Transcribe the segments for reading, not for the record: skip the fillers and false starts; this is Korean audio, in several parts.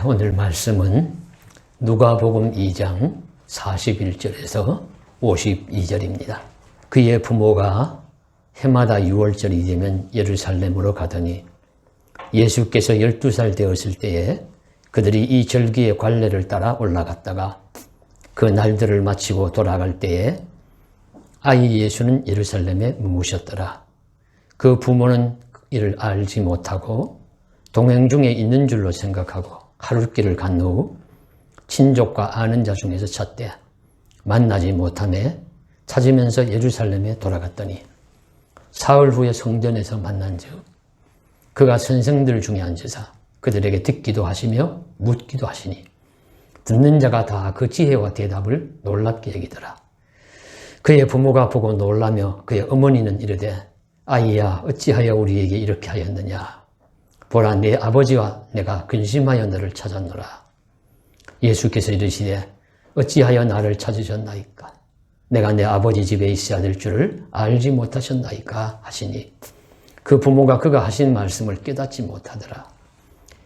오늘 말씀은 누가복음 2장 41절에서 52절입니다. 그의 부모가 해마다 6월절이 되면 예루살렘으로 가더니 예수께서 12살 되었을 때에 그들이 이 절기의 관례를 따라 올라갔다가 그 날들을 마치고 돌아갈 때에 아이 예수는 예루살렘에 머무셨더라. 그 부모는 이를 알지 못하고 동행 중에 있는 줄로 생각하고 하룻길을 간 후 친족과 아는 자 중에서 찾되 만나지 못하매 찾으면서 예루살렘에 돌아갔더니 사흘 후에 성전에서 만난즉 그가 선생들 중에 앉으사 그들에게 듣기도 하시며 묻기도 하시니 듣는 자가 다 그 지혜와 대답을 놀랍게 여기더라. 그의 부모가 보고 놀라며 그의 어머니는 이르되 아이야 어찌하여 우리에게 이렇게 하였느냐. 보라 네 아버지와 내가 근심하여 너를 찾았노라. 예수께서 이르시되 어찌하여 나를 찾으셨나이까. 내가 내 아버지 집에 있어야 될 줄을 알지 못하셨나이까 하시니 그 부모가 그가 하신 말씀을 깨닫지 못하더라.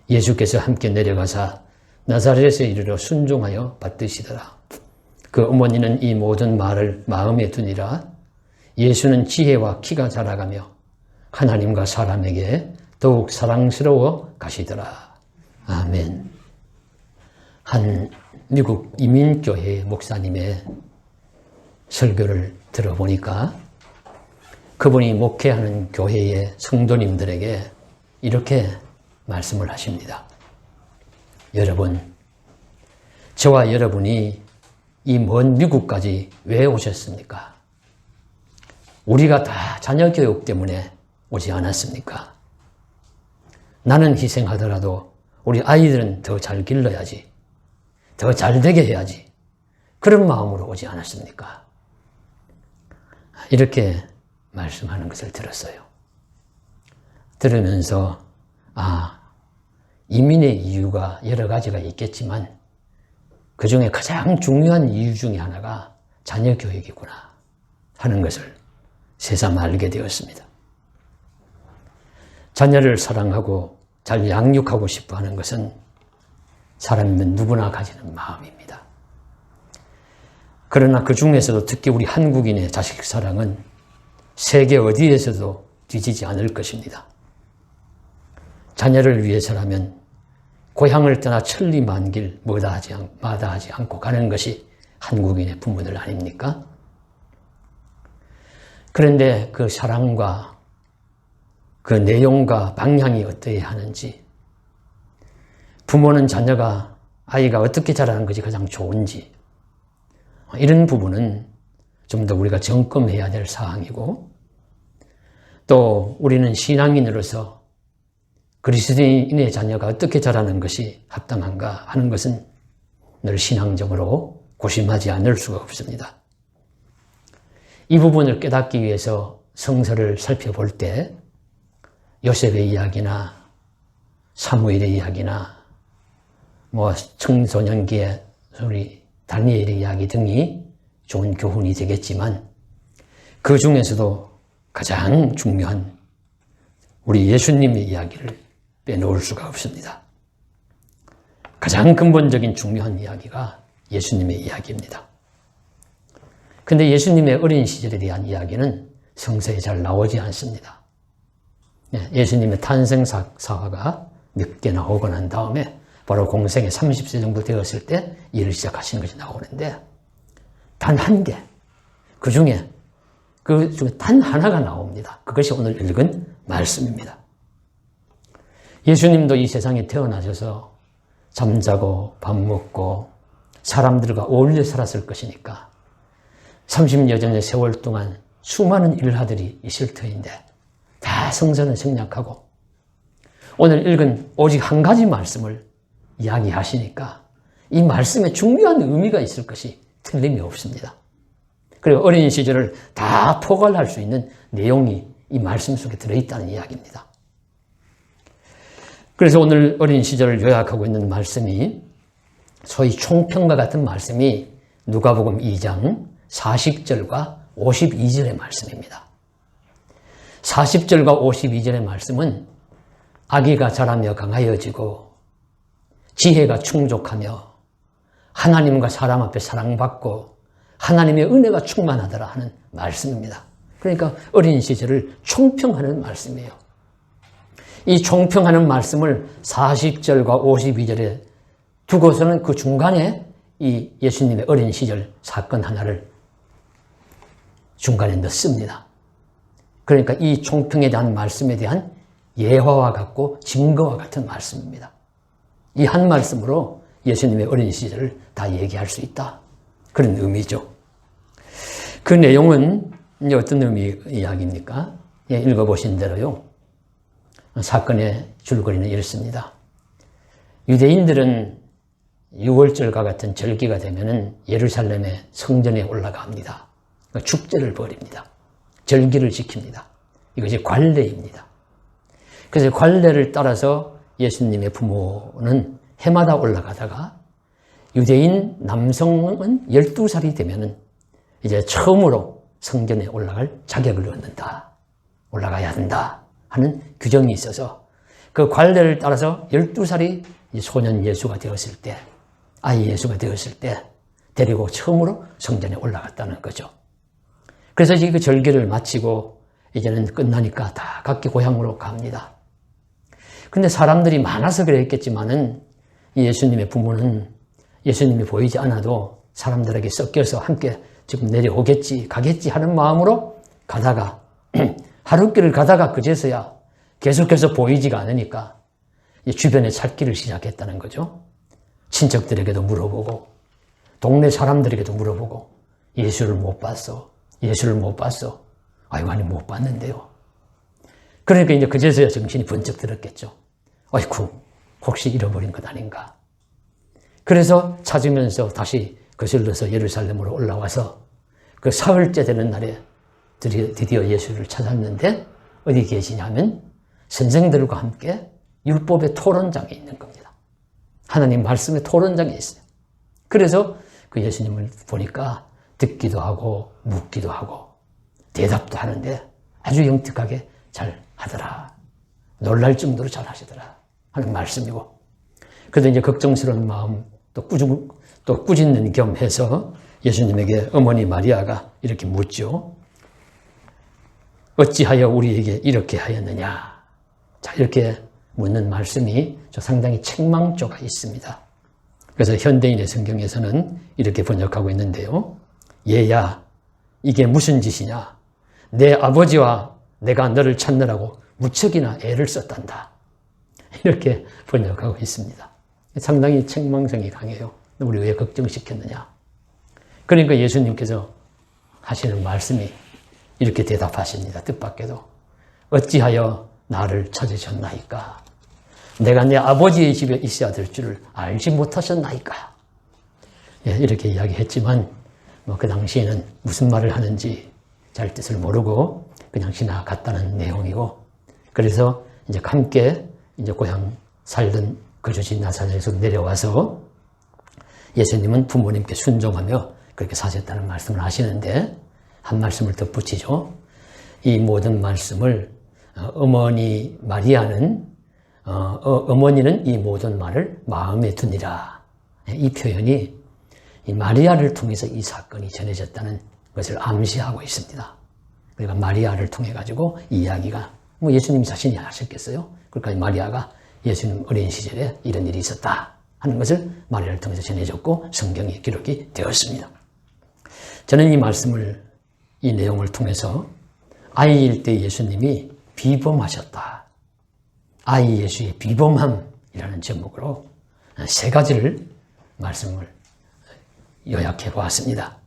예수께서 함께 내려가사 나사렛에 이르러 순종하여 받드시더라. 그 어머니는 이 모든 말을 마음에 두니라. 예수는 지혜와 키가 자라가며 하나님과 사람에게 더욱 사랑스러워 가시더라. 아멘. 한 미국 이민교회 목사님의 설교를 들어보니까 그분이 목회하는 교회의 성도님들에게 이렇게 말씀을 하십니다. 여러분, 저와 여러분이 이 먼 미국까지 왜 오셨습니까? 우리가 다 자녀 교육 때문에 오지 않았습니까? 나는 희생하더라도 우리 아이들은 더 잘 길러야지, 더 잘 되게 해야지, 그런 마음으로 오지 않았습니까? 이렇게 말씀하는 것을 들었어요. 들으면서 이민의 이유가 여러 가지가 있겠지만 그 중에 가장 중요한 이유 중에 하나가 자녀 교육이구나 하는 것을 새삼 알게 되었습니다. 자녀를 사랑하고 잘 양육하고 싶어 하는 것은 사람이면 누구나 가지는 마음입니다. 그러나 그 중에서도 특히 우리 한국인의 자식 사랑은 세계 어디에서도 뒤지지 않을 것입니다. 자녀를 위해서라면 고향을 떠나 천리만길 마다하지 않고 가는 것이 한국인의 부모들 아닙니까? 그런데 그 사랑과 그 내용과 방향이 어떠해야 하는지, 부모는 아이가 어떻게 자라는 것이 가장 좋은지, 이런 부분은 좀 더 우리가 점검해야 될 사항이고, 또 우리는 신앙인으로서 그리스도인의 자녀가 어떻게 자라는 것이 합당한가 하는 것은 늘 신앙적으로 고심하지 않을 수가 없습니다. 이 부분을 깨닫기 위해서 성서를 살펴볼 때 요셉의 이야기나 사무엘의 이야기나 청소년기의 우리 다니엘의 이야기 등이 좋은 교훈이 되겠지만 그 중에서도 가장 중요한 우리 예수님의 이야기를 빼놓을 수가 없습니다. 가장 근본적인 중요한 이야기가 예수님의 이야기입니다. 그런데 예수님의 어린 시절에 대한 이야기는 성서에 잘 나오지 않습니다. 예수님의 탄생 사화가 몇 개나 오고 난 다음에 바로 공생의 30세 정도 되었을 때 일을 시작하신 것이 나오는데 단 한 개, 그 중에 단 하나가 나옵니다. 그것이 오늘 읽은 말씀입니다. 예수님도 이 세상에 태어나셔서 잠자고 밥 먹고 사람들과 어울려 살았을 것이니까 30여 년의 세월 동안 수많은 일하들이 있을 터인데 다 성서는 생략하고 오늘 읽은 오직 한 가지 말씀을 이야기하시니까 이 말씀에 중요한 의미가 있을 것이 틀림이 없습니다. 그리고 어린 시절을 다 포괄할 수 있는 내용이 이 말씀 속에 들어있다는 이야기입니다. 그래서 오늘 어린 시절을 요약하고 있는 말씀이 소위 총평과 같은 말씀이 누가복음 2장 40절과 52절의 말씀입니다. 40절과 52절의 말씀은 아기가 자라며 강하여지고 지혜가 충족하며 하나님과 사람 앞에 사랑받고 하나님의 은혜가 충만하더라 하는 말씀입니다. 그러니까 어린 시절을 총평하는 말씀이에요. 이 총평하는 말씀을 40절과 52절에 두고서는 그 중간에 이 예수님의 어린 시절 사건 하나를 중간에 넣습니다. 그러니까 이 총평에 대한 말씀에 대한 예화와 같고 증거와 같은 말씀입니다. 이 한 말씀으로 예수님의 어린 시절을 다 얘기할 수 있다. 그런 의미죠. 그 내용은 이제 어떤 의미 이야기입니까? 예, 읽어보신 대로요. 사건의 줄거리는 이렇습니다. 유대인들은 6월절과 같은 절기가 되면은 예루살렘의 성전에 올라갑니다. 그러니까 축제를 벌입니다. 절기를 지킵니다. 이것이 관례입니다. 그래서 관례를 따라서 예수님의 부모는 해마다 올라가다가 유대인 남성은 12살이 되면은 이제 처음으로 성전에 올라갈 자격을 얻는다. 올라가야 된다 하는 규정이 있어서 그 관례를 따라서 12살이 소년 예수가 되었을 때, 아이 예수가 되었을 때 데리고 처음으로 성전에 올라갔다는 거죠. 그래서 그 절기를 마치고 이제는 끝나니까 다 각기 고향으로 갑니다. 근데 사람들이 많아서 그랬겠지만은 예수님의 부모는 예수님이 보이지 않아도 사람들에게 섞여서 함께 지금 내려오겠지, 가겠지 하는 마음으로 가다가 하룻길을 가다가 그제서야 계속해서 보이지가 않으니까 주변에 찾기를 시작했다는 거죠. 친척들에게도 물어보고 동네 사람들에게도 물어보고 예수를 못 봤어. 예수를 못 봤어. 아이고, 아니 못 봤는데요. 그러니까 이제 그제서야 정신이 번쩍 들었겠죠. 아이고, 혹시 잃어버린 것 아닌가. 그래서 찾으면서 다시 거슬러서 예루살렘으로 올라와서 그 사흘째 되는 날에 드디어 예수를 찾았는데 어디 계시냐면 선생들과 함께 율법의 토론장에 있는 겁니다. 하나님 말씀의 토론장에 있어요. 그래서 그 예수님을 보니까 듣기도 하고 묻기도 하고 대답도 하는데 아주 영특하게 잘 하더라. 놀랄 정도로 잘 하시더라 하는 말씀이고, 그래도 이제 걱정스러운 마음 또 꾸짖는 겸해서 예수님에게 어머니 마리아가 이렇게 묻죠. 어찌하여 우리에게 이렇게 하였느냐. 자, 이렇게 묻는 말씀이 상당히 책망조가 있습니다. 그래서 현대인의 성경에서는 이렇게 번역하고 있는데요. 얘야, 이게 무슨 짓이냐. 내 아버지와 내가 너를 찾느라고 무척이나 애를 썼단다. 이렇게 번역하고 있습니다. 상당히 책망성이 강해요. 우리 왜 걱정시켰느냐. 그러니까 예수님께서 하시는 말씀이 이렇게 대답하십니다. 뜻밖에도. 어찌하여 나를 찾으셨나이까. 내가 내 아버지의 집에 있어야 될 줄을 알지 못하셨나이까. 예, 이렇게 이야기했지만 그 당시에는 무슨 말을 하는지 잘 뜻을 모르고 그냥 지나갔다는 내용이고, 그래서 이제 함께 이제 고향 살던 거주지 나사렛에서 내려와서 예수님은 부모님께 순종하며 그렇게 사셨다는 말씀을 하시는데 한 말씀을 덧붙이죠. 이 모든 말씀을 어머니 마리아는 어머니는 이 모든 말을 마음에 두니라. 이 표현이 이 마리아를 통해서 이 사건이 전해졌다는 것을 암시하고 있습니다. 그러니까 마리아를 통해 가지고 이 이야기가 예수님 자신이 하셨겠어요? 그러니까 마리아가 예수님 어린 시절에 이런 일이 있었다 하는 것을 마리아를 통해서 전해졌고 성경에 기록이 되었습니다. 저는 이 말씀을, 이 내용을 통해서 아이일 때 예수님이 비범하셨다. 아이 예수의 비범함이라는 제목으로 세 가지를 말씀을 요약해 보았습니다.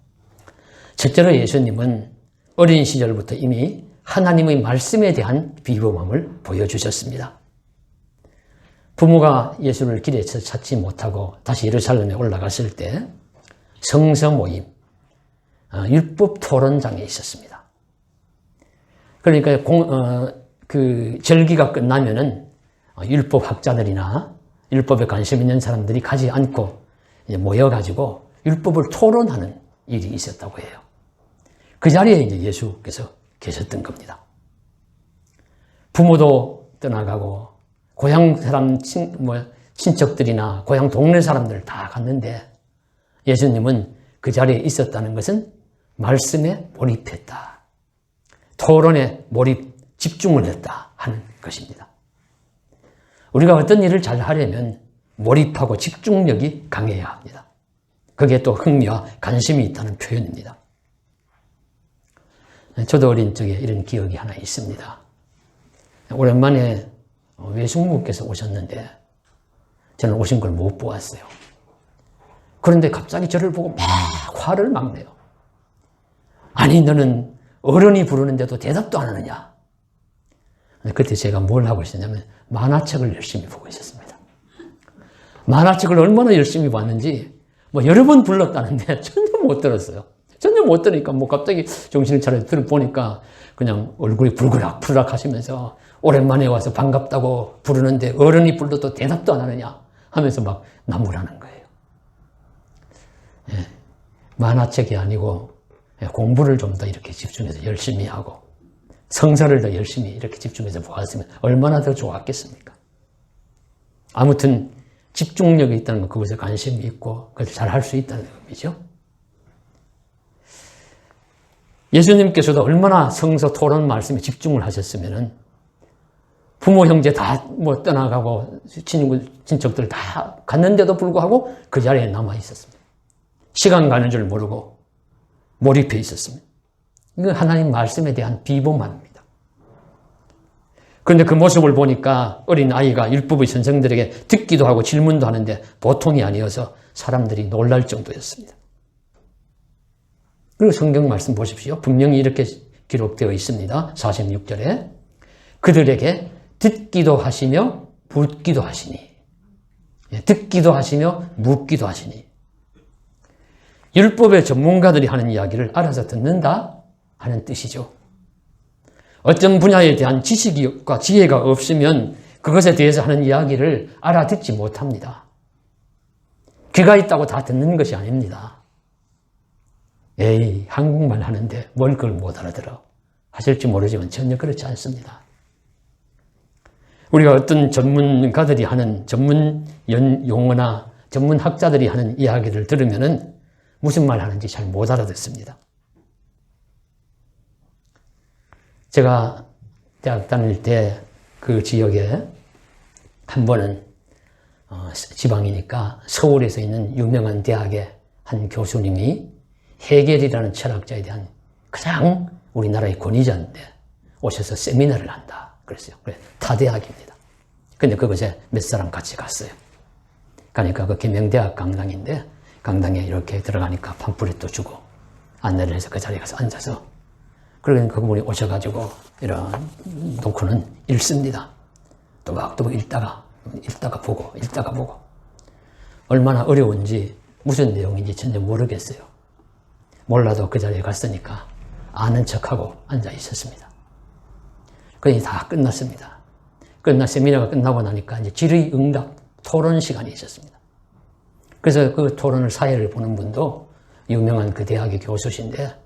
첫째로 예수님은 어린 시절부터 이미 하나님의 말씀에 대한 비범함을 보여주셨습니다. 부모가 예수를 길에서 찾지 못하고 다시 예루살렘에 올라갔을 때 성서 모임, 율법 토론장에 있었습니다. 그러니까 그 절기가 끝나면은 율법 학자들이나 율법에 관심 있는 사람들이 가지 않고 모여가지고 율법을 토론하는 일이 있었다고 해요. 그 자리에 이제 예수께서 계셨던 겁니다. 부모도 떠나가고 고향 사람 친척들이나 고향 동네 사람들 다 갔는데 예수님은 그 자리에 있었다는 것은 말씀에 몰입했다. 토론에 몰입, 집중을 했다 하는 것입니다. 우리가 어떤 일을 잘 하려면 몰입하고 집중력이 강해야 합니다. 그게 또 흥미와 관심이 있다는 표현입니다. 저도 어린 적에 이런 기억이 하나 있습니다. 오랜만에 외숙모께서 오셨는데 저는 오신 걸 못 보았어요. 그런데 갑자기 저를 보고 막 화를 막 내요. 아니 너는 어른이 부르는데도 대답도 안 하느냐. 그때 제가 뭘 하고 있었냐면 만화책을 열심히 보고 있었습니다. 만화책을 얼마나 열심히 봤는지 뭐 여러 번 불렀다는데 전혀 못 들었어요. 전혀 못 들으니까 뭐 갑자기 정신을 차려 들어보니까 그냥 얼굴이 불그락 하시면서 오랜만에 와서 반갑다고 부르는데 어른이 불러도 대답도 안 하느냐 하면서 막 나무라는 거예요. 예, 만화책이 아니고 공부를 좀 더 이렇게 집중해서 열심히 하고 성서를 더 열심히 이렇게 집중해서 보았으면 얼마나 더 좋았겠습니까? 아무튼 집중력이 있다는 건 그것에 관심이 있고 그걸 잘 할 수 있다는 의미죠. 예수님께서도 얼마나 성서 토론 말씀에 집중을 하셨으면은 부모 형제 다 뭐 떠나가고 친척들 다 갔는데도 불구하고 그 자리에 남아 있었습니다. 시간 가는 줄 모르고 몰입해 있었습니다. 이건 하나님 말씀에 대한 비범함입니다. 그런데 그 모습을 보니까 어린 아이가 율법의 선생들에게 듣기도 하고 질문도 하는데 보통이 아니어서 사람들이 놀랄 정도였습니다. 그리고 성경 말씀 보십시오. 분명히 이렇게 기록되어 있습니다. 46절에 그들에게 듣기도 하시며 묻기도 하시니, 듣기도 하시며 묻기도 하시니. 율법의 전문가들이 하는 이야기를 알아서 듣는다 하는 뜻이죠. 어떤 분야에 대한 지식과 지혜가 없으면 그것에 대해서 하는 이야기를 알아듣지 못합니다. 귀가 있다고 다 듣는 것이 아닙니다. 에이, 한국말 하는데 뭘 그걸 못 알아들어. 하실지 모르지만 전혀 그렇지 않습니다. 우리가 어떤 전문가들이 하는 전문 용어나 전문 학자들이 하는 이야기를 들으면은 무슨 말 하는지 잘 못 알아듣습니다. 제가 대학 다닐 때 그 지역에 한 번은 지방이니까 서울에서 있는 유명한 대학의 한 교수님이 헤겔이라는 철학자에 대한 가장 우리나라의 권위자인데 오셔서 세미나를 한다 그랬어요. 그래, 타대학입니다. 근데 그곳에 몇 사람 같이 갔어요. 가니까 그 계명대학 강당인데 강당에 이렇게 들어가니까 팜플렛도 주고 안내를 해서 그 자리에 가서 앉아서 그러니까 그분이 오셔가지고 이런 놓고는 읽습니다. 또박또박 읽다가 보고 얼마나 어려운지 무슨 내용인지 전혀 모르겠어요. 몰라도 그 자리에 갔으니까 아는 척하고 앉아 있었습니다. 거의 다 끝났습니다. 세미나가 끝나고 나니까 이제 질의응답 토론 시간이 있었습니다. 그래서 그 토론을 사회를 보는 분도 유명한 그 대학의 교수신데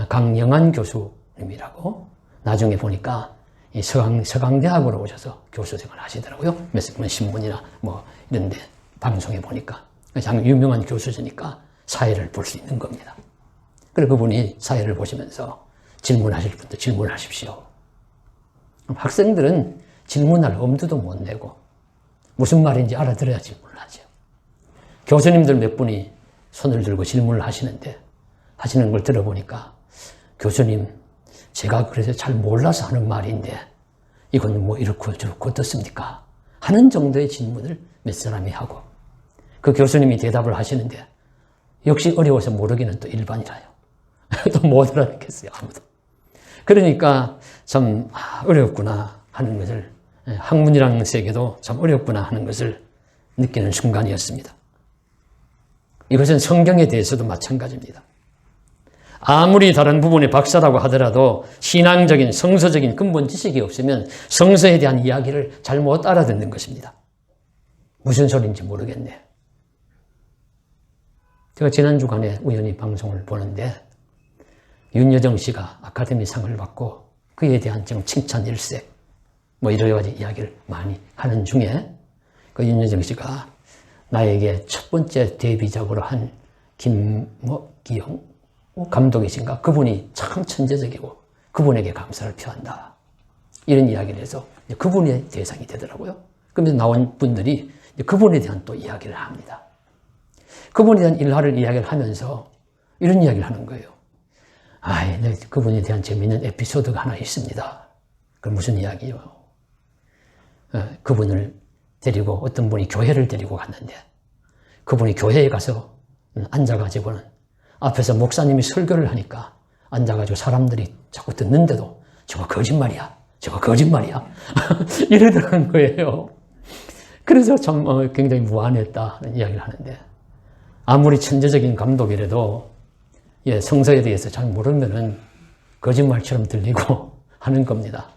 강영한 교수님이라고 나중에 보니까 이 서강대학으로 오셔서 교수 생활을 하시더라고요. 몇 번 신문이나 뭐 이런데 방송에 보니까 참 유명한 교수시니까 사회를 볼 수 있는 겁니다. 그래서 그분이 사회를 보시면서 질문하실 분도 질문하십시오. 학생들은 질문할 엄두도 못 내고 무슨 말인지 알아들어야 질문하죠. 교수님들 몇 분이 손을 들고 질문을 하시는데 하시는 걸 들어보니까 교수님, 제가 그래서 잘 몰라서 하는 말인데 이건 뭐 이렇고 저렇고 어떻습니까? 하는 정도의 질문을 몇 사람이 하고 그 교수님이 대답을 하시는데 역시 어려워서 모르기는 또 일반이라요. 또 못 알아듣겠어요, 아무도. 그러니까 참 어렵구나 하는 것을, 학문이라는 세계도 참 어렵구나 하는 것을 느끼는 순간이었습니다. 이것은 성경에 대해서도 마찬가지입니다. 아무리 다른 부분의 박사라고 하더라도 신앙적인 성서적인 근본 지식이 없으면 성서에 대한 이야기를 잘 못 알아듣는 것입니다. 무슨 소리인지 모르겠네. 제가 지난 주간에 우연히 방송을 보는데 윤여정 씨가 아카데미상을 받고 그에 대한 지금 칭찬 일색 뭐 여러 가지 이야기를 많이 하는 중에 그 윤여정 씨가 나에게 첫 번째 데뷔작으로 한 김기영 감독이신가? 그분이 참 천재적이고 그분에게 감사를 표한다. 이런 이야기를 해서 그분의 대상이 되더라고요. 그러면서 나온 분들이 그분에 대한 또 이야기를 합니다. 그분에 대한 일화를 이야기를 하면서 이런 이야기를 하는 거예요. 그분에 대한 재미있는 에피소드가 하나 있습니다. 그 무슨 이야기요? 그분을 데리고 어떤 분이 교회를 데리고 갔는데 그분이 교회에 가서 앉아가지고는 앞에서 목사님이 설교를 하니까 앉아가지고 사람들이 자꾸 듣는데도 저거 거짓말이야. 저거 거짓말이야. 이러더라는 거예요. 그래서 참 굉장히 무안했다는 이야기를 하는데 아무리 천재적인 감독이라도 성서에 대해서 잘 모르면은 거짓말처럼 들리고 하는 겁니다.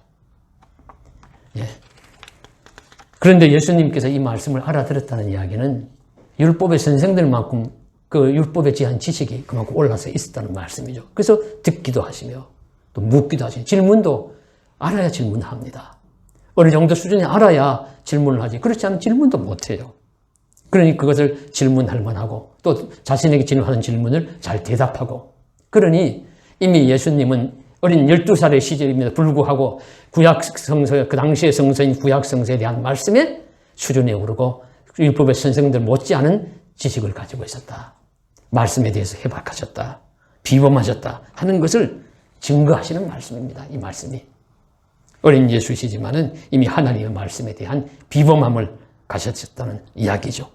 그런데 예수님께서 이 말씀을 알아들었다는 이야기는 율법의 선생들만큼 그 율법에 대한 지식이 그만큼 올라서 있었다는 말씀이죠. 그래서 듣기도 하시며 또 묻기도 하시며 질문도 알아야 질문합니다. 어느 정도 수준이 알아야 질문을 하지. 그렇지 않으면 질문도 못해요. 그러니 그것을 질문할 만하고 또 자신에게 질문하는 질문을 잘 대답하고 그러니 이미 예수님은 어린 12살의 시절임에도 불구하고 구약 성서, 그 당시의 성서인 구약 성서에 대한 말씀에 수준에 오르고 율법의 선생들 못지않은 지식을 가지고 있었다. 말씀에 대해서 해박하셨다. 비범하셨다 하는 것을 증거하시는 말씀입니다. 이 말씀이. 어린 예수시지만은 이미 하나님의 말씀에 대한 비범함을 가졌다는 이야기죠.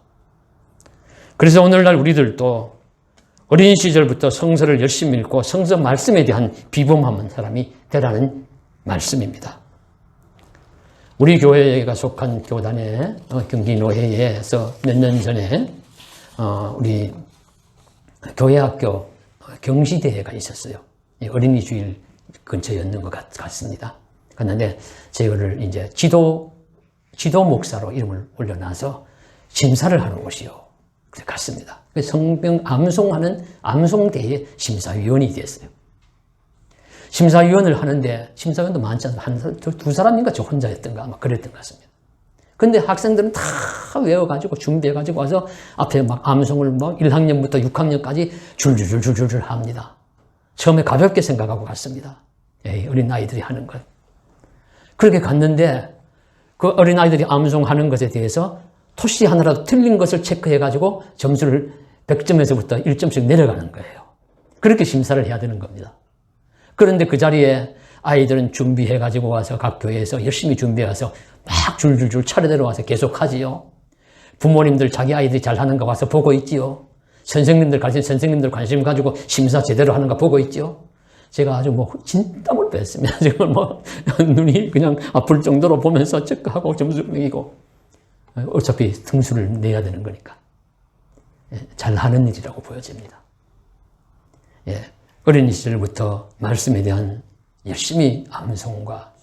그래서 오늘날 우리들도 어린 시절부터 성서를 열심히 읽고 성서 말씀에 대한 비범함한 사람이 되라는 말씀입니다. 우리 교회가 속한 교단의 경기노회에서 몇 년 전에 우리 교회학교 경시대회가 있었어요. 어린이주일 근처였는 것 같습니다. 갔는데 저희를 이제 지도 목사로 이름을 올려놔서 심사를 하는 곳이요. 그래서 갔습니다. 성경 암송하는 암송대회 심사위원이 됐어요. 심사위원을 하는데 심사위원도 많지 않습니다. 두 사람인가 저 혼자였던가 아마 그랬던 것 같습니다. 근데 학생들은 다 외워가지고 준비해가지고 와서 앞에 막 암송을 막 1학년부터 6학년까지 줄줄줄줄줄 합니다. 처음에 가볍게 생각하고 갔습니다. 어린 아이들이 하는 것. 그렇게 갔는데 그 어린 아이들이 암송하는 것에 대해서 토시 하나라도 틀린 것을 체크해가지고 점수를 100점에서부터 1점씩 내려가는 거예요. 그렇게 심사를 해야 되는 겁니다. 그런데 그 자리에 아이들은 준비해가지고 와서 각 교회에서 열심히 준비해서 막 줄줄줄 차례대로 와서 계속 하지요. 부모님들 자기 아이들이 잘하는 거 와서 보고 있지요. 선생님들 관심 가지고 심사 제대로 하는 거 보고 있지요. 제가 아주 진땀을 뺐습니다. 지금 눈이 그냥 아플 정도로 보면서 체크하고 점수 매기고. 어차피 등수를 내야 되는 거니까. 잘하는 일이라고 보여집니다. 어린 시절부터 말씀에 대한 열심히 암송과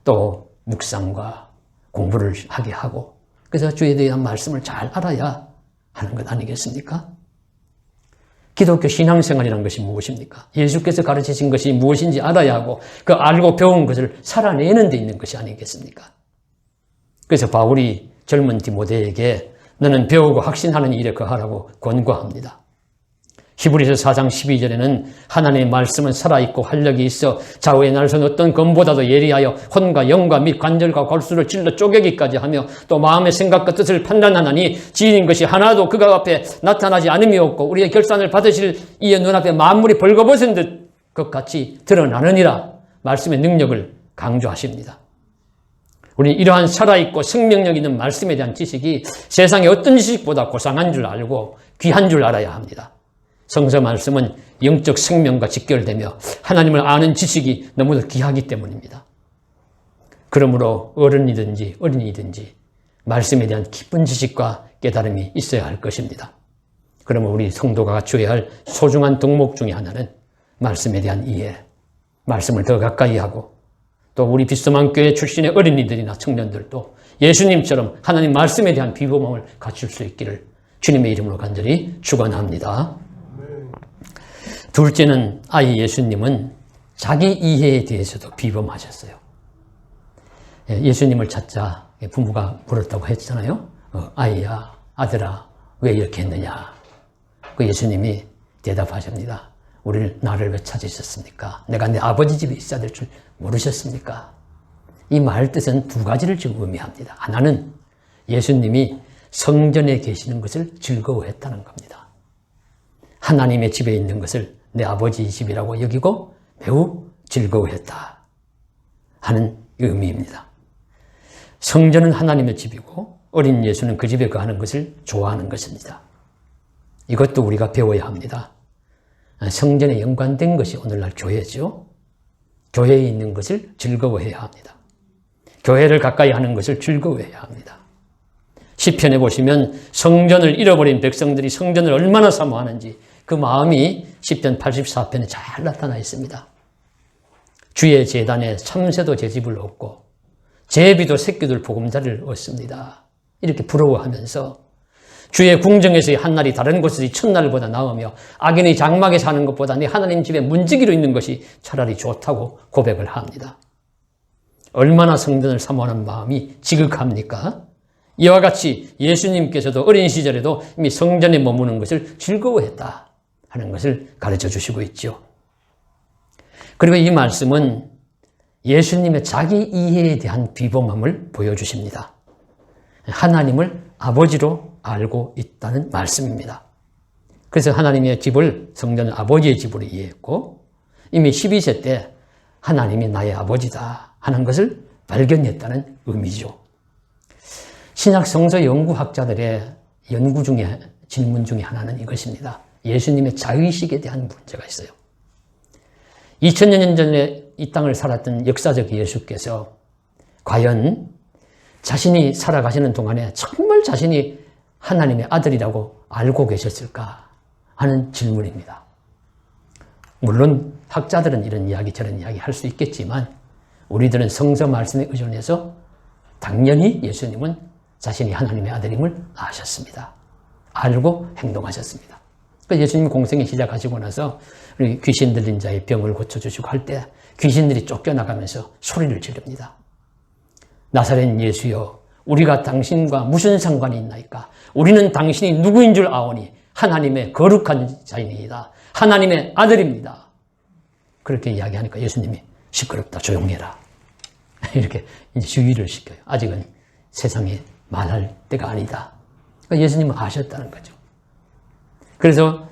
또 묵상과 공부를 하게 하고 그래서 주에 대한 말씀을 잘 알아야 하는 것 아니겠습니까? 기독교 신앙생활이라는 것이 무엇입니까? 예수께서 가르치신 것이 무엇인지 알아야 하고 그 알고 배운 것을 살아내는 데 있는 것이 아니겠습니까? 그래서 바울이 젊은 디모데에게 너는 배우고 확신하는 일에 거하라고 권고합니다. 히브리서 4장 12절에는 하나님의 말씀은 살아있고 활력이 있어 좌우의 날선 어떤 검보다도 예리하여 혼과 영과 및 관절과 골수를 찔러 쪼개기까지 하며 또 마음의 생각과 뜻을 판단하나니 지닌 것이 하나도 그가 앞에 나타나지 않음이 없고 우리의 결산을 받으실 이의 눈앞에 만물이 벌거벗은 듯 것 같이 드러나느니라 말씀의 능력을 강조하십니다. 우리는 이러한 살아있고 생명력 있는 말씀에 대한 지식이 세상의 어떤 지식보다 고상한 줄 알고 귀한 줄 알아야 합니다. 성서 말씀은 영적 생명과 직결되며 하나님을 아는 지식이 너무도 귀하기 때문입니다. 그러므로 어른이든지 어린이든지 말씀에 대한 깊은 지식과 깨달음이 있어야 할 것입니다. 그러면 우리 성도가 갖춰야 할 소중한 덕목 중에 하나는 말씀에 대한 이해, 말씀을 더 가까이 하고 또 우리 비스만 교회 출신의 어린이들이나 청년들도 예수님처럼 하나님 말씀에 대한 비범함을 갖출 수 있기를 주님의 이름으로 간절히 축원합니다. 둘째는 아이 예수님은 자기 이해에 대해서도 비범하셨어요. 예수님을 찾자 부모가 물었다고 했잖아요. 아이야, 아들아, 왜 이렇게 했느냐? 그 예수님이 대답하십니다. 나를 왜 찾으셨습니까? 내가 내 아버지 집에 있어야 될 줄 모르셨습니까? 이 말 뜻은 두 가지를 지금 의미합니다. 하나는 예수님이 성전에 계시는 것을 즐거워했다는 겁니다. 하나님의 집에 있는 것을 내 아버지 집이라고 여기고 매우 즐거워했다 하는 의미입니다. 성전은 하나님의 집이고 어린 예수는 그 집에 거하는 것을 좋아하는 것입니다. 이것도 우리가 배워야 합니다. 성전에 연관된 것이 오늘날 교회죠. 교회에 있는 것을 즐거워해야 합니다. 교회를 가까이 하는 것을 즐거워해야 합니다. 시편에 보시면 성전을 잃어버린 백성들이 성전을 얼마나 사모하는지 그 마음이 시편 84편에 잘 나타나 있습니다. 주의 제단에 참새도 제 집을 얻고 제비도 새끼들 보금자리를 얻습니다. 이렇게 부러워하면서 주의 궁정에서의 한날이 다른 곳에서의 첫날보다 나으며 악인의 장막에 사는 것보다 내 하나님 집에 문지기로 있는 것이 차라리 좋다고 고백을 합니다. 얼마나 성전을 사모하는 마음이 지극합니까? 이와 같이 예수님께서도 어린 시절에도 이미 성전에 머무는 것을 즐거워했다 하는 것을 가르쳐 주시고 있죠. 그리고 이 말씀은 예수님의 자기 이해에 대한 비범함을 보여주십니다. 하나님을 아버지로 알고 있다는 말씀입니다. 그래서 하나님의 집을 성전을 아버지의 집으로 이해했고 이미 12세 때 하나님이 나의 아버지다 하는 것을 발견했다는 의미죠. 신약 성서 연구학자들의 연구 중에 질문 중에 하나는 이것입니다. 예수님의 자의식에 대한 문제가 있어요. 2000년 전에 이 땅을 살았던 역사적 예수께서 과연 자신이 살아가시는 동안에 정말 자신이 하나님의 아들이라고 알고 계셨을까 하는 질문입니다. 물론 학자들은 이런 이야기 저런 이야기 할 수 있겠지만 우리들은 성서 말씀에 의존해서 당연히 예수님은 자신이 하나님의 아들임을 아셨습니다. 알고 행동하셨습니다. 그러니까 예수님 공생이 시작하시고 나서 귀신 들린 자의 병을 고쳐주시고 할 때 귀신들이 쫓겨나가면서 소리를 지릅니다. 나사렛 예수여, 우리가 당신과 무슨 상관이 있나이까? 우리는 당신이 누구인 줄 아오니 하나님의 거룩한 자이니이다. 하나님의 아들입니다. 그렇게 이야기하니까 예수님이 시끄럽다, 조용해라. 이렇게 이제 주의를 시켜요. 아직은 세상에 말할 때가 아니다. 그러니까 예수님은 아셨다는 거죠. 그래서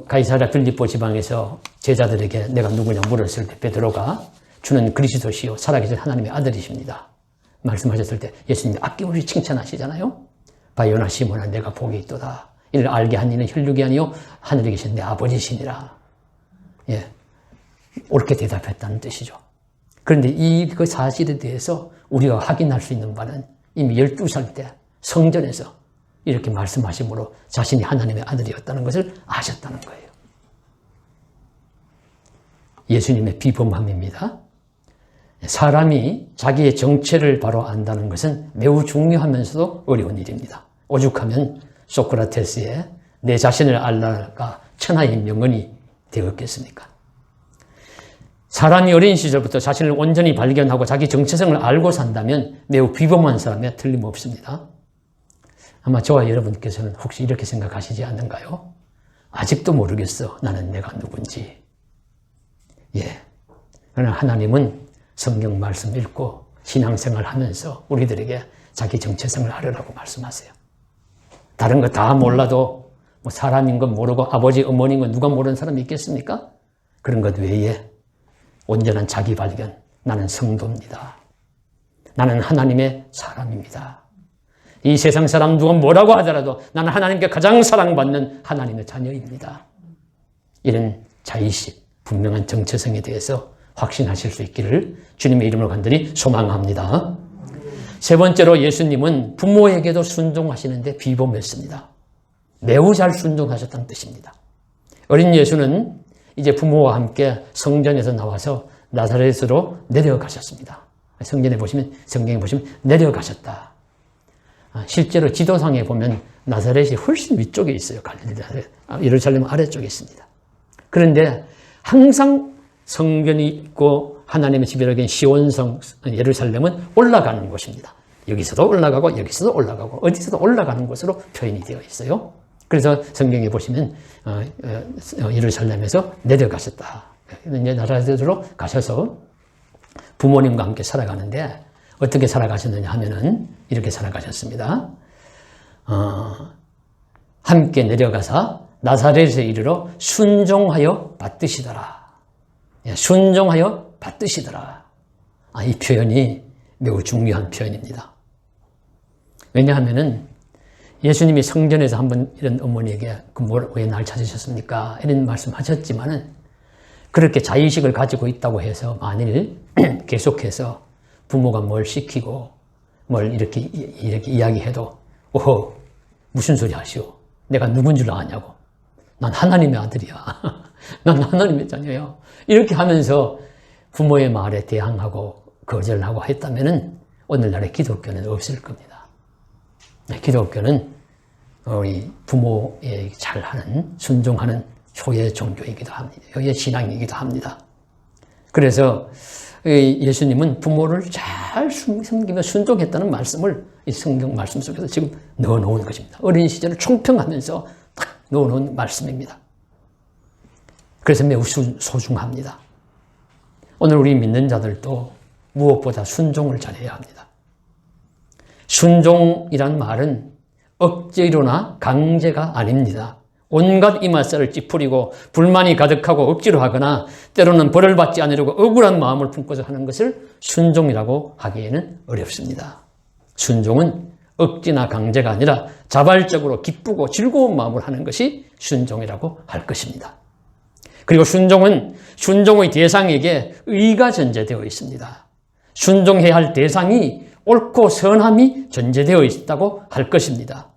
가이사랴 빌립보 지방에서 제자들에게 내가 누구냐 물었을 때 베드로가 주는 그리스도시요 살아계신 하나님의 아들이십니다 말씀하셨을 때 예수님이 아낌없이 칭찬하시잖아요. 바요나 시몬아 내가 복이 있도다. 이를 알게 한 이는 혈육이 아니요 하늘에 계신 내 아버지시니라. 예, 옳게 대답했다는 뜻이죠. 그런데 그 사실에 대해서 우리가 확인할 수 있는 바는 이미 12살 때 성전에서 이렇게 말씀하심으로 자신이 하나님의 아들이었다는 것을 아셨다는 거예요. 예수님의 비범함입니다. 사람이 자기의 정체를 바로 안다는 것은 매우 중요하면서도 어려운 일입니다. 오죽하면 소크라테스의 내 자신을 알라가 천하의 명언이 되었겠습니까? 사람이 어린 시절부터 자신을 온전히 발견하고 자기 정체성을 알고 산다면 매우 비범한 사람에 틀림없습니다. 아마 저와 여러분께서는 혹시 이렇게 생각하시지 않는가요? 아직도 모르겠어. 나는 내가 누군지. 예. 그러나 하나님은 성경 말씀 읽고 신앙생활 하면서 우리들에게 자기 정체성을 알으라고 말씀하세요. 다른 거 다 몰라도 뭐 사람인 건 모르고 아버지, 어머니인 건 누가 모르는 사람이 있겠습니까? 그런 것 외에 온전한 자기 발견. 나는 성도입니다. 나는 하나님의 사람입니다. 이 세상 사람 누가 뭐라고 하더라도 나는 하나님께 가장 사랑받는 하나님의 자녀입니다. 이런 자의식, 분명한 정체성에 대해서 확신하실 수 있기를 주님의 이름으로 간절히 소망합니다. 세 번째로 예수님은 부모에게도 순종하시는데 비범했습니다. 매우 잘 순종하셨다는 뜻입니다. 어린 예수는 이제 부모와 함께 성전에서 나와서 나사렛으로 내려가셨습니다. 성경에 보시면 내려가셨다. 실제로 지도상에 보면 나사렛이 훨씬 위쪽에 있어요. 예루살렘 아래쪽에 있습니다. 그런데 항상 성전이 있고 하나님의 집이라고 하는 시온성 예루살렘은 올라가는 곳입니다. 여기서도 올라가고 여기서도 올라가고 어디서도 올라가는 것으로 표현이 되어 있어요. 그래서 성경에 보시면 예루살렘에서 내려가셨다. 이제 나사렛으로 가셔서 부모님과 함께 살아가는데 어떻게 살아가셨느냐 하면은 이렇게 살아가셨습니다. 함께 내려가사 나사렛에 이르러 순종하여 받드시더라. 순종하여 받드시더라. 이 표현이 매우 중요한 표현입니다. 왜냐하면은 예수님이 성전에서 한번 이런 어머니에게 왜 날 찾으셨습니까? 이런 말씀하셨지만은 그렇게 자의식을 가지고 있다고 해서 만일 계속해서 부모가 뭘 시키고 뭘 이렇게 이야기해도 오호 무슨 소리 하시오? 내가 누군 줄 아냐고. 난 하나님의 아들이야. 난 하나님의 자녀야. 이렇게 하면서 부모의 말에 대항하고 거절하고 했다면은 오늘날의 기독교는 없을 겁니다. 기독교는 우리 부모에 잘하는 순종하는 효의 종교이기도 합니다. 효의 신앙이기도 합니다. 그래서 예수님은 부모를 잘 섬기며 순종했다는 말씀을 이 성경 말씀 속에서 지금 넣어놓은 것입니다. 어린 시절을 총평하면서 딱 넣어놓은 말씀입니다. 그래서 매우 소중합니다. 오늘 우리 믿는 자들도 무엇보다 순종을 잘해야 합니다. 순종이란 말은 억지로나 강제가 아닙니다. 온갖 이맛살을 찌푸리고 불만이 가득하고 억지로 하거나 때로는 벌을 받지 않으려고 억울한 마음을 품고서 하는 것을 순종이라고 하기에는 어렵습니다. 순종은 억지나 강제가 아니라 자발적으로 기쁘고 즐거운 마음으로 하는 것이 순종이라고 할 것입니다. 그리고 순종은 순종의 대상에게 의가 전제되어 있습니다. 순종해야 할 대상이 옳고 선함이 전제되어 있다고 할 것입니다.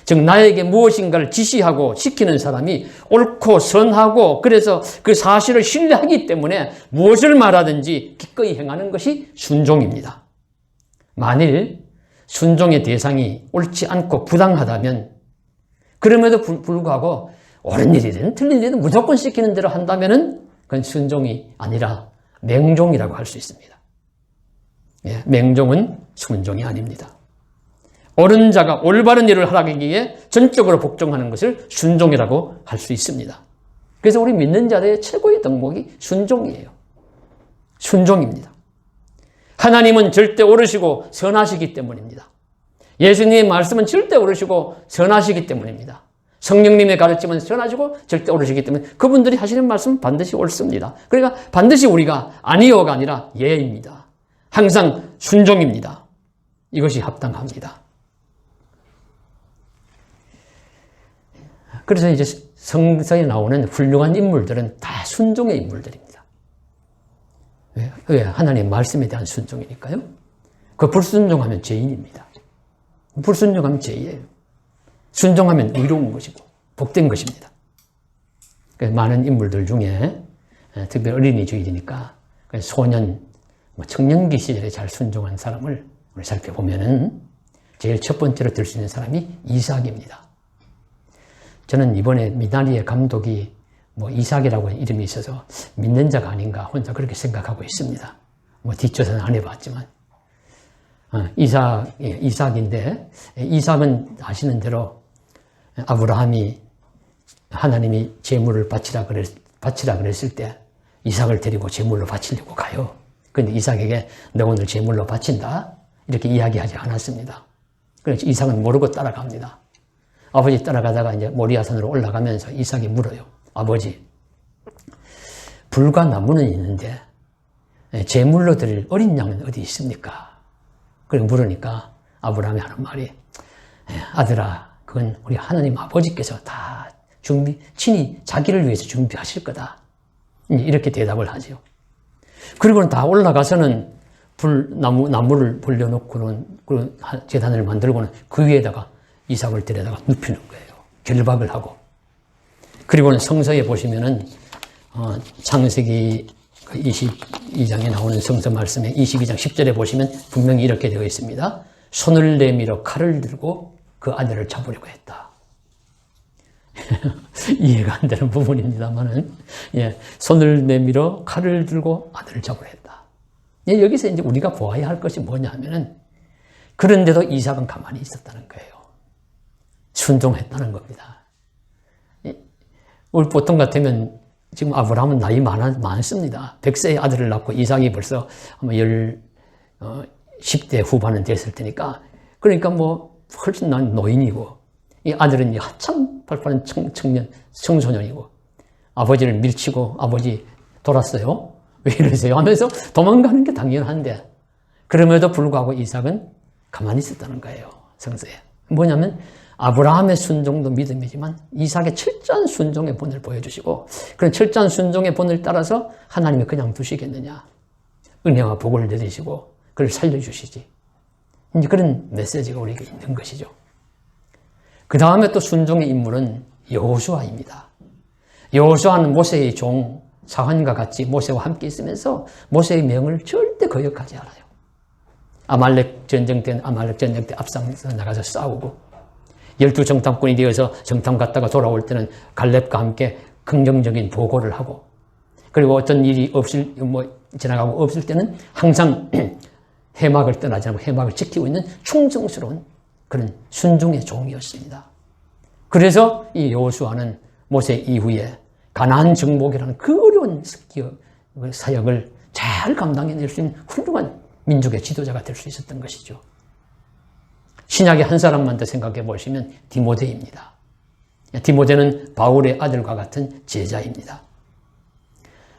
즉 나에게 무엇인가를 지시하고 시키는 사람이 옳고 선하고 그래서 그 사실을 신뢰하기 때문에 무엇을 말하든지 기꺼이 행하는 것이 순종입니다. 만일 순종의 대상이 옳지 않고 부당하다면 그럼에도 불구하고 옳은 일이든 틀린 일이든 무조건 시키는 대로 한다면 그건 순종이 아니라 맹종이라고 할 수 있습니다. 맹종은 순종이 아닙니다. 옳은 자가 올바른 일을 하라기 위해 전적으로 복종하는 것을 순종이라고 할 수 있습니다. 그래서 우리 믿는 자들의 최고의 덕목이 순종이에요. 순종입니다. 하나님은 절대 옳으시고 선하시기 때문입니다. 예수님의 말씀은 절대 옳으시고 선하시기 때문입니다. 성령님의 가르침은 선하시고 절대 옳으시기 때문에 그분들이 하시는 말씀은 반드시 옳습니다. 그러니까 반드시 우리가 아니요가 아니라 예입니다. 항상 순종입니다. 이것이 합당합니다. 그래서 이제 성서에 나오는 훌륭한 인물들은 다 순종의 인물들입니다. 왜? 하나님의 말씀에 대한 순종이니까요. 그 불순종하면 죄인입니다. 불순종하면 죄예요. 순종하면 의로운 것이고 복된 것입니다. 많은 인물들 중에 특별히 어린이 주일이니까 소년, 청년기 시절에 잘 순종한 사람을 우리 살펴보면은 제일 첫 번째로 들 수 있는 사람이 이삭입니다. 저는 이번에 미나리의 감독이 이삭이라고 이름이 있어서 믿는 자가 아닌가 혼자 그렇게 생각하고 있습니다. 뒷조사는 안 해봤지만. 이삭인데, 이삭은 아시는 대로 아브라함이 하나님이 제물을 바치라 그랬을 때 이삭을 데리고 제물로 바치려고 가요. 그런데 이삭에게 너 오늘 제물로 바친다? 이렇게 이야기하지 않았습니다. 그래서 이삭은 모르고 따라갑니다. 아버지 따라가다가 이제 모리아산으로 올라가면서 이삭이 물어요. 아버지, 불과 나무는 있는데 제물로 드릴 어린 양은 어디 있습니까? 그래 물으니까 아브라함이 하는 말이 아들아, 그건 우리 하나님 아버지께서 다 친히 자기를 위해서 준비하실 거다. 이렇게 대답을 하죠. 그리고는 다 올라가서는 나무를 불려놓고는 그 제단을 만들고는 그 위에다가 이삭을 데려다가 눕히는 거예요. 결박을 하고. 그리고는 성서에 보시면은 창세기 22장에 나오는 성서 말씀에 22장 10절에 보시면 분명히 이렇게 되어 있습니다. 손을 내밀어 칼을 들고 그 아들을 잡으려고 했다. 이해가 안 되는 부분입니다만은, 손을 내밀어 칼을 들고 아들을 잡으려 했다. 여기서 이제 우리가 보아야 할 것이 뭐냐 하면은, 그런데도 이삭은 가만히 있었다는 거예요. 순종했다는 겁니다. 우리 보통 같으면 지금 아브라함은 나이 많습니다. 100세의 아들을 낳고 이삭이 벌써 10대 후반은 됐을 테니까, 그러니까 뭐 훨씬 난 노인이고, 이 아들은 한참 발빠른 청소년이고, 아버지를 밀치고 아버지 돌았어요. 왜 이러세요? 하면서 도망가는 게 당연한데, 그럼에도 불구하고 이삭은 가만히 있었다는 거예요. 성서에. 뭐냐면 아브라함의 순종도 믿음이지만 이삭의 철저한 순종의 본을 보여주시고, 그런 철저한 순종의 본을 따라서 하나님이 그냥 두시겠느냐. 은혜와 복을 내리시고 그걸 살려주시지. 이제 그런 메시지가 우리에게 있는 것이죠. 그 다음에 또 순종의 인물은 여호수아입니다. 여호수아는 모세의 종 사환과 같이 모세와 함께 있으면서 모세의 명을 절대 거역하지 않아요. 아말렉 전쟁 때 앞장서 나가서 싸우고, 12정탐꾼이 되어서 정탐 갔다가 돌아올 때는 갈렙과 함께 긍정적인 보고를 하고, 그리고 어떤 일이 지나가고 없을 때는 항상 해막을 떠나지 않고 해막을 지키고 있는 충성스러운 그런 순종의 종이었습니다. 그래서 이 여호수아는 모세 이후에 가나안 정복이라는 그 어려운 사역을 잘 감당해낼 수 있는 훌륭한 민족의 지도자가 될 수 있었던 것이죠. 신약의 한 사람만 더 생각해 보시면 디모데입니다. 디모데는 바울의 아들과 같은 제자입니다.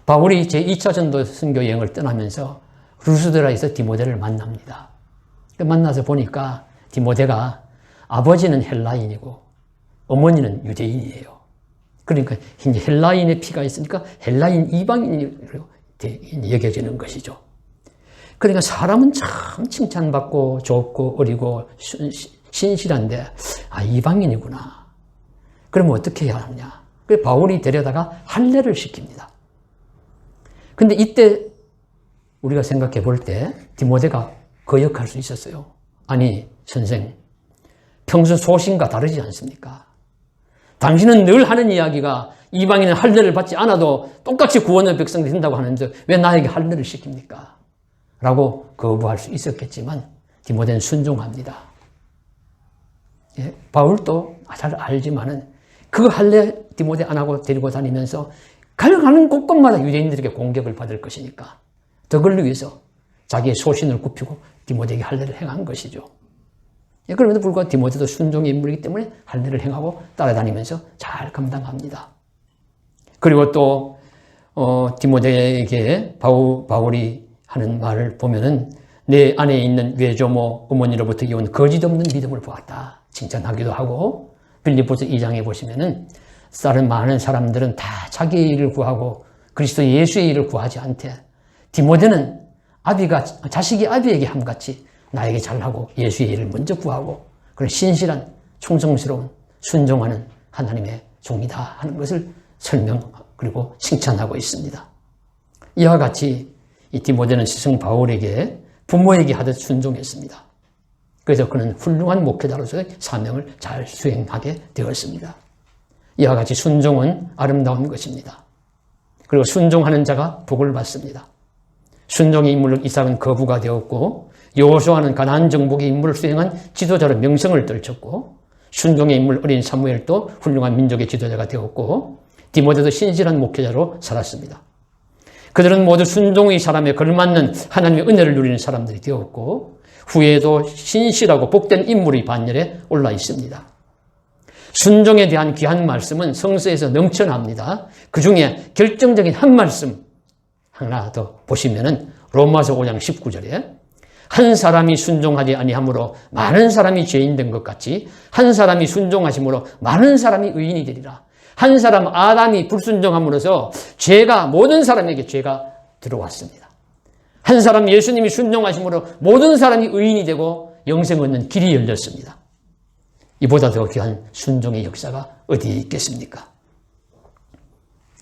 바울이 제2차 전도 선교 여행을 떠나면서 루스드라에서 디모데를 만납니다. 만나서 보니까 디모데가 아버지는 헬라인이고 어머니는 유대인이에요. 그러니까 이제 헬라인의 피가 있으니까 헬라인 이방인으로 여겨지는 것이죠. 그러니까 사람은 참 칭찬받고 좋고 어리고 신실한데, 이방인이구나. 그러면 어떻게 해야 하느냐. 그래서 바울이 데려다가 할례를 시킵니다. 근데 이때 우리가 생각해 볼 때 디모데가 거역할 수 있었어요. 아니, 선생, 평소 소신과 다르지 않습니까? 당신은 늘 하는 이야기가 이방인은 할례를 받지 않아도 똑같이 구원의 백성이 된다고 하는데 왜 나에게 할례를 시킵니까? 라고 거부할 수 있었겠지만 디모데는 순종합니다. 바울도 잘 알지만은 그 할례 디모데 안 하고 데리고 다니면서 가는 곳곳마다 유대인들에게 공격을 받을 것이니까 덕을 위해서 자기의 소신을 굽히고 디모데에게 할례를 행한 것이죠. 그럼에도 불구하고 디모데도 순종의 인물이기 때문에 할례를 행하고 따라다니면서 잘 감당합니다. 그리고 또 디모데에게 바울이 하는 말을 보면은 내 안에 있는 외조모 어머니로부터 이온 거짓 없는 믿음을 보았다 칭찬하기도 하고, 빌립보서 2장에 보시면은 다른 많은 사람들은 다 자기의 일을 구하고 그리스도 예수의 일을 구하지 않대. 디모데는 자식이 아비에게 함같이 나에게 잘하고 예수의 일을 먼저 구하고 그런 신실한 충성스러운 순종하는 하나님의 종이다 하는 것을 설명 그리고 칭찬하고 있습니다. 이와 같이 이 디모데는 스승 바울에게 부모에게 하듯 순종했습니다. 그래서 그는 훌륭한 목회자로서의 사명을 잘 수행하게 되었습니다. 이와 같이 순종은 아름다운 것입니다. 그리고 순종하는 자가 복을 받습니다. 순종의 인물로 이삭은 거부가 되었고, 여호수아는 가나안 정복의 임무를 수행한 지도자로 명성을 떨쳤고, 순종의 인물 어린 사무엘도 훌륭한 민족의 지도자가 되었고, 디모데도 신실한 목회자로 살았습니다. 그들은 모두 순종의 사람에 걸맞는 하나님의 은혜를 누리는 사람들이 되었고, 후에도 신실하고 복된 인물의 반열에 올라 있습니다. 순종에 대한 귀한 말씀은 성서에서 넘쳐납니다. 그 중에 결정적인 한 말씀 하나 더 보시면은 로마서 5장 19절에 한 사람이 순종하지 아니함으로 많은 사람이 죄인 된 것 같이 한 사람이 순종하심으로 많은 사람이 의인이 되리라. 한 사람 아담이 불순종함으로써 모든 사람에게 죄가 들어왔습니다. 한 사람 예수님이 순종하심으로 모든 사람이 의인이 되고 영생 얻는 길이 열렸습니다. 이보다 더 귀한 순종의 역사가 어디에 있겠습니까?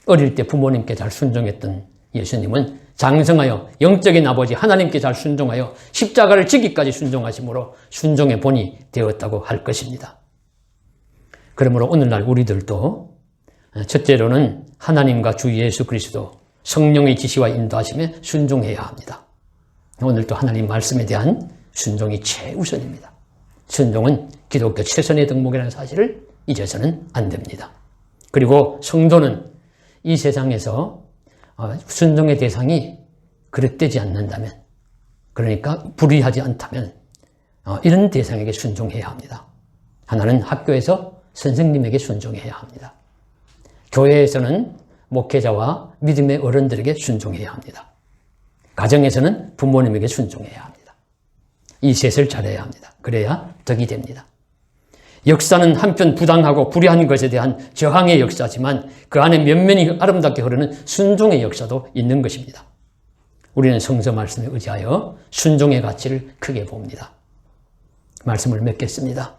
어릴 때 부모님께 잘 순종했던 예수님은 장성하여 영적인 아버지 하나님께 잘 순종하여 십자가를 지기까지 순종하심으로 순종의 본이 되었다고 할 것입니다. 그러므로 오늘날 우리들도 첫째로는 하나님과 주 예수 그리스도 성령의 지시와 인도하심에 순종해야 합니다. 오늘도 하나님 말씀에 대한 순종이 최우선입니다. 순종은 기독교 최선의 덕목이라는 사실을 잊어서는 안 됩니다. 그리고 성도는 이 세상에서 순종의 대상이 그릇되지 않는다면, 그러니까 불의하지 않다면 이런 대상에게 순종해야 합니다. 하나는 학교에서 선생님에게 순종해야 합니다. 교회에서는 목회자와 믿음의 어른들에게 순종해야 합니다. 가정에서는 부모님에게 순종해야 합니다. 이 셋을 잘해야 합니다. 그래야 덕이 됩니다. 역사는 한편 부당하고 불의한 것에 대한 저항의 역사지만 그 안에 면면이 아름답게 흐르는 순종의 역사도 있는 것입니다. 우리는 성서 말씀에 의지하여 순종의 가치를 크게 봅니다. 말씀을 맺겠습니다.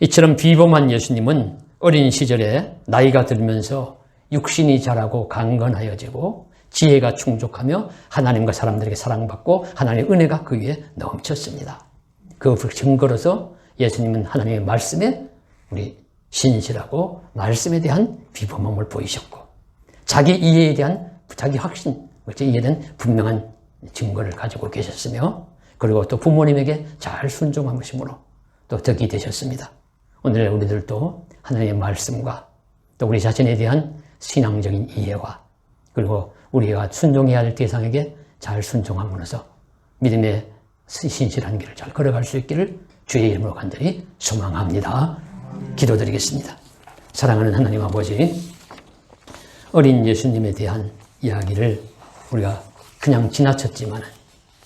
이처럼 비범한 예수님은 어린 시절에 나이가 들면서 육신이 자라고 강건하여지고 지혜가 충족하며 하나님과 사람들에게 사랑받고 하나님의 은혜가 그 위에 넘쳤습니다. 그 증거로서 예수님은 하나님의 말씀에 우리 신실하고 말씀에 대한 비범함을 보이셨고 자기 이해에 대한 자기 확신, 이해에 대한 분명한 증거를 가지고 계셨으며 그리고 또 부모님에게 잘 순종하심으로 또 덕이 되셨습니다. 오늘 우리들도 하나님의 말씀과 또 우리 자신에 대한 신앙적인 이해와 그리고 우리가 순종해야 할 대상에게 잘 순종함으로써 믿음의 신실한 길을 잘 걸어갈 수 있기를 주의 이름으로 간절히 소망합니다. 기도드리겠습니다. 사랑하는 하나님 아버지, 어린 예수님에 대한 이야기를 우리가 그냥 지나쳤지만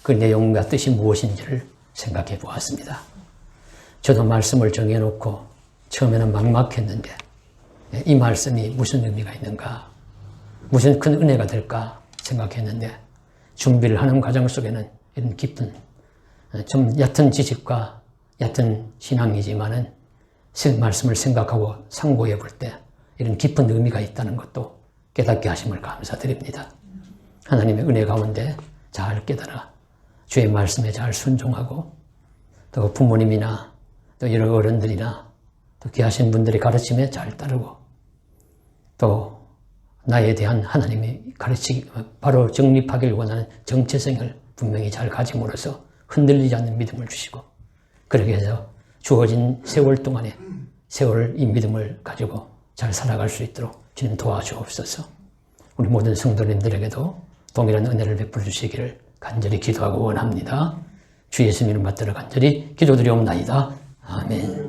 그 내용과 뜻이 무엇인지를 생각해 보았습니다. 저도 말씀을 정해놓고 처음에는 막막했는데 이 말씀이 무슨 의미가 있는가, 무슨 큰 은혜가 될까 생각했는데 준비를 하는 과정 속에는 이런 깊은 좀 얕은 지식과 얕은 신앙이지만은 말씀을 생각하고 상고해 볼 때 이런 깊은 의미가 있다는 것도 깨닫게 하심을 감사드립니다. 하나님의 은혜 가운데 잘 깨달아 주의 말씀에 잘 순종하고 또 부모님이나 또 여러 어른들이나 또 귀하신 분들의 가르침에 잘 따르고 또 나에 대한 하나님의 가르치기 바로 정립하기를 원하는 정체성을 분명히 잘 가짐으로써 흔들리지 않는 믿음을 주시고 그렇게 해서 주어진 세월 동안에 이 믿음을 가지고 잘 살아갈 수 있도록 주님 도와주옵소서. 우리 모든 성도님들에게도 동일한 은혜를 베풀어 주시기를 간절히 기도하고 원합니다. 주 예수님 이름 받들어 간절히 기도드리옵나이다. 아멘.